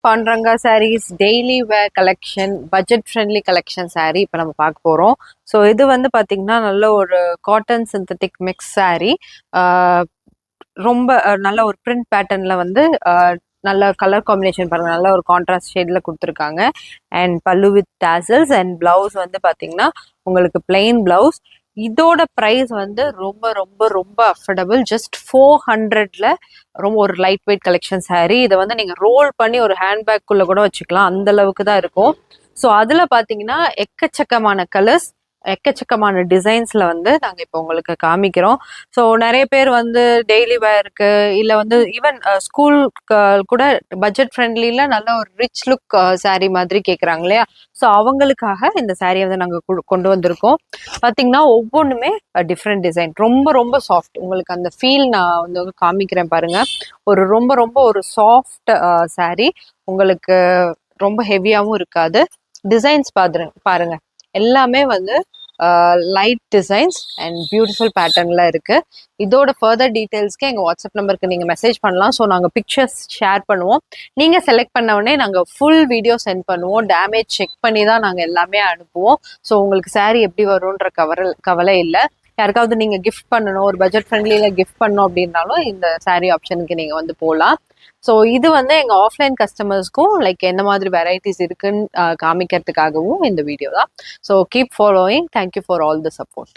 பாண்டரங்கா sarees daily வேர் collection, budget friendly collection saree இப்போ நம்ம பார்க்க போகிறோம். ஸோ இது வந்து பார்த்தீங்கன்னா நல்ல ஒரு காட்டன் சிந்தட்டிக் மிக்ஸ் saree. ரொம்ப நல்ல ஒரு பிரிண்ட் பேட்டர்னில் வந்து நல்ல கலர் காம்பினேஷன் பாருங்கள், நல்ல ஒரு கான்ட்ராஸ்ட் ஷேடில் கொடுத்துருக்காங்க. அண்ட் பல்லு வித் டாசல்ஸ் அண்ட் பிளவுஸ் வந்து பார்த்தீங்கன்னா உங்களுக்கு பிளெயின் பிளவுஸ். இதோட ப்ரைஸ் வந்து ரொம்ப ரொம்ப ரொம்ப அஃபோர்டபுள், ஜஸ்ட் 400ல ரொம்ப ஒரு லைட் வெயிட் கலெக்ஷன் saree. இதை வந்து நீங்கள் ரோல் பண்ணி ஒரு ஹேண்ட்பேக்குள்ளே கூட வச்சுக்கலாம், அந்த அளவுக்கு தான் இருக்கும். ஸோ அதில் பார்த்தீங்கன்னா எக்கச்சக்கமான கலர்ஸ், எக்கச்சக்கமான டிசைன்ஸ்ல வந்து நாங்கள் இப்போ உங்களுக்கு காமிக்கிறோம். ஸோ நிறைய பேர் வந்து டெய்லி வேருக்கு இல்லை வந்து ஈவன் ஸ்கூல் கூட பட்ஜெட் ஃப்ரெண்ட்லியில் நல்ல ஒரு ரிச் லுக் saree மாதிரி கேட்குறாங்க இல்லையா? ஸோ அவங்களுக்காக இந்த சாரியை வந்து நாங்கள் கொண்டு வந்திருக்கோம். பார்த்தீங்கன்னா ஒவ்வொன்றுமே டிஃப்ரெண்ட் டிசைன், ரொம்ப ரொம்ப சாஃப்ட். உங்களுக்கு அந்த ஃபீல் நான் வந்து காமிக்கிறேன் பாருங்க. ஒரு ரொம்ப ரொம்ப ஒரு சாஃப்ட் saree, உங்களுக்கு ரொம்ப ஹெவியாகவும் இருக்காது. டிசைன்ஸ் பாருங்க, எல்லாமே வந்து லைட் டிசைன்ஸ் அண்ட் பியூட்டிஃபுல் பேட்டர்ன்ல இருக்கு. இதோட ஃபர்தர் டீட்டெயில்ஸ்க்கு எங்கள் வாட்ஸ்அப் நம்பருக்கு நீங்கள் மெசேஜ் பண்ணலாம். ஸோ நாங்கள் பிக்சர்ஸ் ஷேர் பண்ணுவோம். நீங்கள் செலக்ட் பண்ண உடனே நாங்கள் ஃபுல் வீடியோ சென்ட் பண்ணுவோம். டேமேஜ் செக் பண்ணி தான் நாங்கள் எல்லாமே அனுப்புவோம். ஸோ உங்களுக்கு saree எப்படி வரும்ன்ற கவலை இல்லை. யாருக்காவது நீங்கள் கிஃப்ட் பண்ணணும், ஒரு பட்ஜெட் ஃப்ரெண்ட்லியில் கிஃப்ட் பண்ணணும் அப்படின்னாலும் இந்த saree ஆப்ஷனுக்கு நீங்கள் வந்து போகலாம். ஸோ இது வந்து எங்கள் ஆஃப்லைன் கஸ்டமர்ஸ்க்கும் லைக் என்ன மாதிரி வெரைட்டிஸ் இருக்குன்னு காமிக்கிறதுக்காகவும் இந்த வீடியோ தான். So keep following. Thank you for all the support.